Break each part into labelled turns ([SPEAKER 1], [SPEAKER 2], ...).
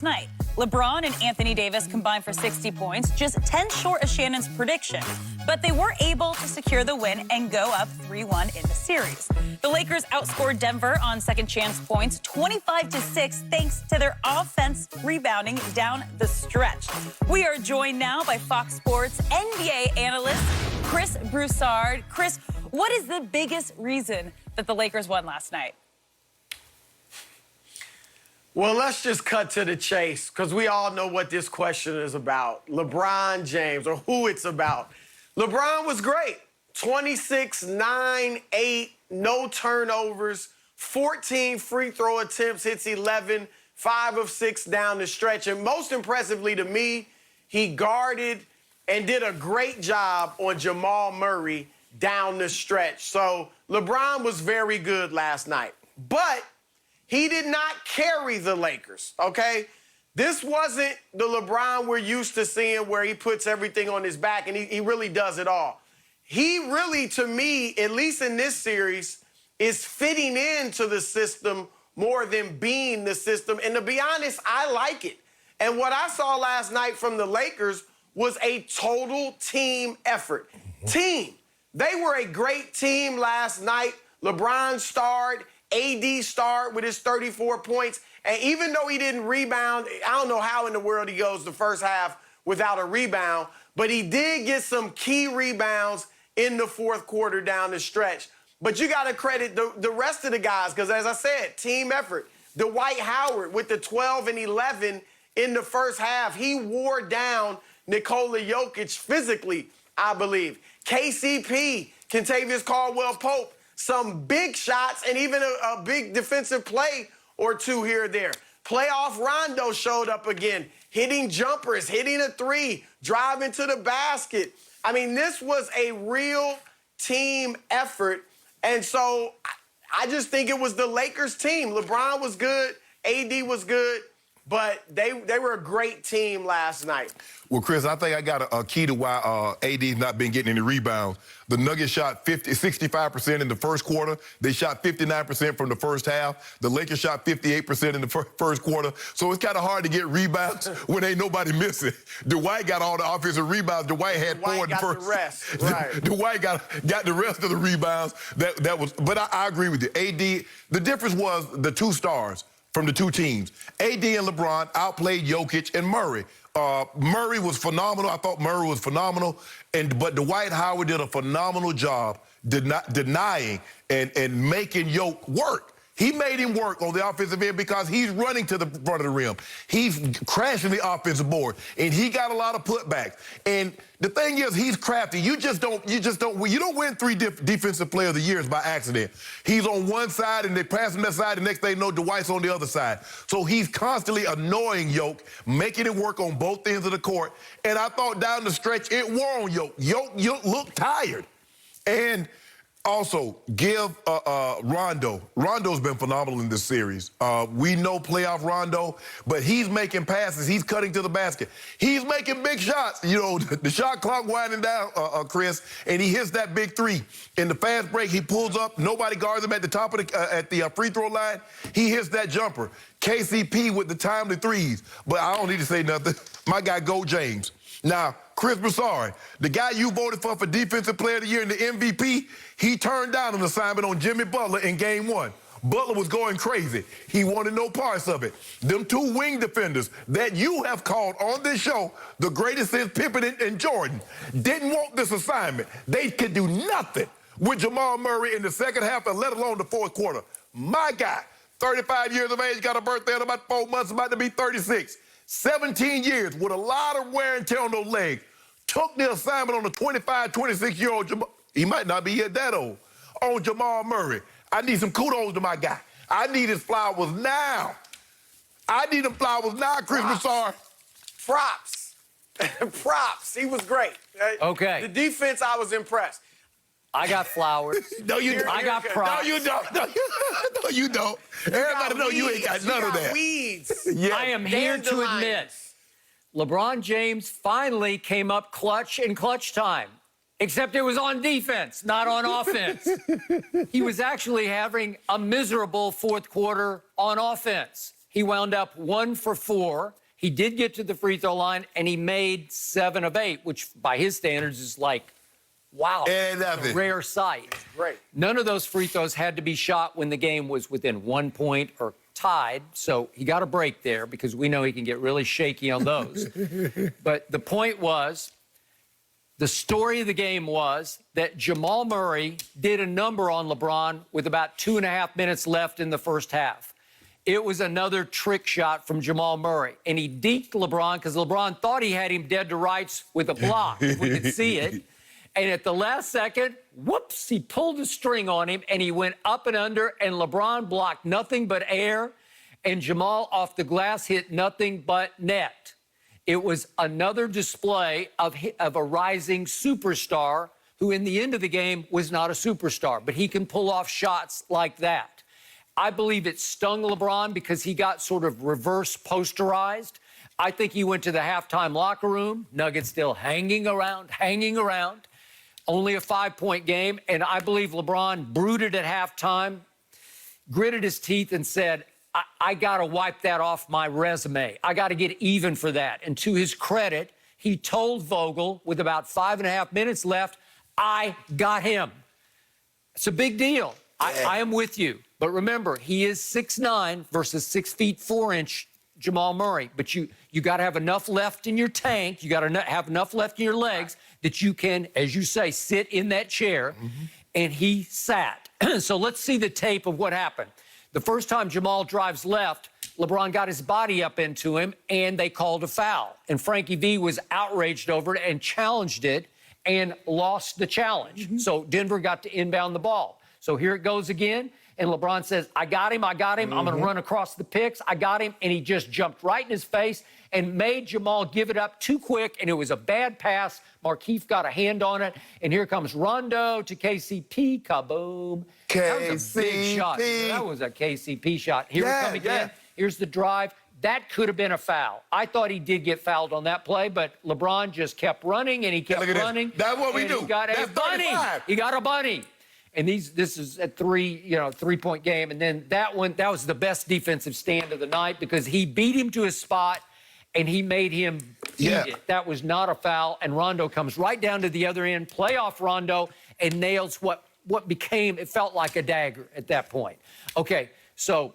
[SPEAKER 1] Night. LeBron and Anthony Davis combined for 60 points, just 10 short of Shannon's prediction. But they were able to secure the win and go up 3-1 in the series. The Lakers outscored Denver on second chance points 25-6 thanks to their offense rebounding down the stretch. We are joined now by Fox Sports NBA analyst Chris Broussard. Chris, what is the biggest reason that the Lakers won last night?
[SPEAKER 2] Well, let's just cut to the chase, because we all know what this question is about. LeBron James, or who it's about. LeBron was great. 26, 9, 8, no turnovers, 14 free throw attempts, hits 11, 5 of 6 down the stretch. And most impressively to me, he guarded and did a great job on Jamal Murray down the stretch. So LeBron was very good last night. But he did not carry the Lakers, okay? This wasn't the LeBron we're used to seeing where he puts everything on his back and he really does it all. He really, to me, at least in this series, is fitting into the system more than being the system. And to be honest, I like it. And what I saw last night from the Lakers was a total team effort. Team. They were a great team last night. LeBron starred. AD starred with his 34 points. And even though he didn't rebound, I don't know how in the world he goes the first half without a rebound, but he did get some key rebounds in the fourth quarter down the stretch. But you got to credit the rest of the guys, because as I said, team effort. Dwight Howard with the 12 and 11 in the first half, he wore down Nikola Jokic physically, I believe. KCP, Kentavious Caldwell-Pope, some big shots and even a big defensive play or two here or there. Playoff Rondo showed up again, hitting jumpers, hitting a three, driving to the basket. I mean, this was a real team effort. And so I just think it was the Lakers team. LeBron was good, AD was good, but they were a great team last night.
[SPEAKER 3] Well, Chris, I think I got a key to why AD's not been getting any rebounds. The Nuggets shot 65% in the first quarter. They shot 59% from the first half. The Lakers shot 58% in the first quarter. So it's kind of hard to get rebounds when ain't nobody missing. Dwight got all the offensive rebounds. Dwight had four in the first.
[SPEAKER 2] The rest, right.
[SPEAKER 3] Dwight got the rest of the rebounds. But I agree with you. AD, the difference was the two stars from the two teams. AD and LeBron outplayed Jokic and Murray. Murray was phenomenal. I thought Murray was phenomenal. But Dwight Howard did a phenomenal job denying and making Jokic work. He made him work on the offensive end because he's running to the front of the rim. He's crashing the offensive board, and he got a lot of putbacks. And the thing is, he's crafty. You don't win 3 defensive player of the years by accident. He's on one side, and they pass him that side. The next thing you know, Dwight's on the other side. So he's constantly annoying Jokic, making it work on both ends of the court. And I thought down the stretch, it wore on Jokic. Jokic looked tired. And also, give Rondo. Rondo's been phenomenal in this series. We know playoff Rondo, but he's making passes. He's cutting to the basket. He's making big shots. You know, the shot clock winding down, Chris, and he hits that big three. In the fast break, he pulls up. Nobody guards him at the top of the free throw line. He hits that jumper. KCP with the timely threes. But I don't need to say nothing. My guy, Go James. Now, Chris Broussard, the guy you voted for Defensive Player of the Year and the MVP, he turned down an assignment on Jimmy Butler in Game 1. Butler was going crazy. He wanted no parts of it. Them two wing defenders that you have called on this show the greatest since Pippen and Jordan didn't want this assignment. They could do nothing with Jamal Murray in the second half, and let alone the fourth quarter. My guy, 35 years of age, got a birthday in about 4 months, about to be 36. 17 years with a lot of wear and tear on those legs. Took the assignment on the 25, 26-year-old Jamal. He might not be yet that old. On Jamal Murray. I need some kudos to my guy. I need his flowers now. I need them flowers now, Chris Broussard.
[SPEAKER 2] Props. Props. He was great.
[SPEAKER 4] Okay.
[SPEAKER 2] The defense, I was impressed.
[SPEAKER 4] I got flowers.
[SPEAKER 3] No, you don't.
[SPEAKER 4] I got props.
[SPEAKER 3] No, you don't. No, you don't. Everybody know you ain't got none of that.
[SPEAKER 2] Weeds.
[SPEAKER 3] Yeah.
[SPEAKER 4] I am here to admit, LeBron James finally came up clutch in clutch time. Except it was on defense, not on offense. He was actually having a miserable fourth quarter on offense. He wound up 1 for 4. He did get to the free throw line, and he made 7 of 8, which by his standards is like, wow, a rare sight.
[SPEAKER 2] Great.
[SPEAKER 4] None of those free throws had to be shot when the game was within 1 point or tied, so he got a break there because we know he can get really shaky on those. But the point was, the story of the game was that Jamal Murray did a number on LeBron with about 2.5 minutes left in the first half. It was another trick shot from Jamal Murray, and he deked LeBron because LeBron thought he had him dead to rights with a block, if we could see it. And at the last second, whoops, he pulled the string on him, and he went up and under, and LeBron blocked nothing but air, and Jamal off the glass hit nothing but net. It was another display of a rising superstar who, in the end of the game, was not a superstar, but he can pull off shots like that. I believe it stung LeBron because he got sort of reverse posterized. I think he went to the halftime locker room, Nuggets still hanging around. Only a 5-point game, and I believe LeBron brooded at halftime, gritted his teeth, and said, I got to wipe that off my resume. I got to get even for that. And to his credit, he told Vogel, with about 5.5 minutes left, I got him. It's a big deal. I am with you. But remember, he is 6'9" versus 6 feet 4 inch Jamal Murray. But you got to have enough left in your tank. You got to have enough left in your legs that you can, as you say, sit in that chair. And he sat. So let's see the tape of what happened. The first time Jamal drives left, LeBron got his body up into him, and they called a foul. And Frankie V was outraged over it and challenged it and lost the challenge. So Denver got to inbound the ball. So here it goes again. And LeBron says, I got him. I'm going to run across the picks. I got him. And he just jumped right in his face and made Jamal give it up too quick. And it was a bad pass. Markieff got a hand on it. And here comes Rondo to KCP. Kaboom. That was a big shot. That was a KCP shot. Here we come again. Here's the drive. That could have been a foul. I thought he did get fouled on that play, but LeBron just kept running, and he kept running.
[SPEAKER 3] That's what we do.
[SPEAKER 4] He got a bunny. He got a bunny. And this is a 3-point game. And then that was the best defensive stand of the night because he beat him to his spot and he made him eat it. That was not a foul. And Rondo comes right down to the other end, playoff Rondo, and nails what became, it felt like a dagger at that point. Okay, so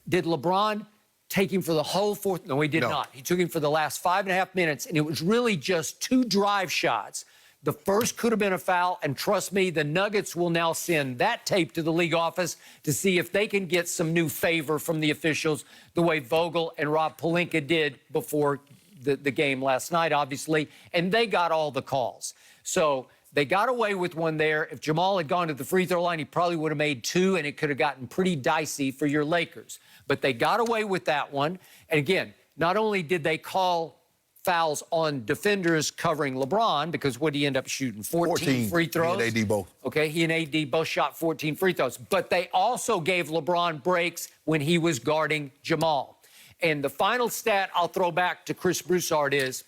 [SPEAKER 4] did LeBron take him for the whole fourth? No, he did not. He took him for the last 5.5 minutes, and it was really just 2 drive shots. The first could have been a foul, and trust me, the Nuggets will now send that tape to the league office to see if they can get some new favor from the officials the way Vogel and Rob Pelinka did before the game last night, obviously, and they got all the calls. So they got away with one there. If Jamal had gone to the free throw line, he probably would have made 2, and it could have gotten pretty dicey for your Lakers. But they got away with that one. And again, not only did they call fouls on defenders covering LeBron, because what did he end up shooting? 14 free throws?
[SPEAKER 3] He and AD both.
[SPEAKER 4] Okay, he and AD both shot 14 free throws. But they also gave LeBron breaks when he was guarding Jamal. And the final stat I'll throw back to Chris Broussard is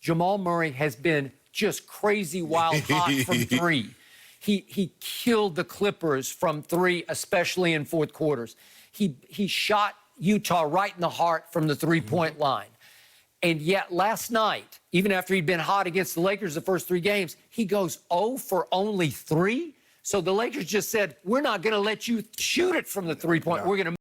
[SPEAKER 4] Jamal Murray has been just crazy wild hot from 3. He killed the Clippers from 3, especially in fourth quarters. He shot Utah right in the heart from the 3-point line. And yet last night, even after he'd been hot against the Lakers the first 3 games, he goes 0 for only 3. So the Lakers just said, we're not going to let you shoot it from the 3-point. We're going to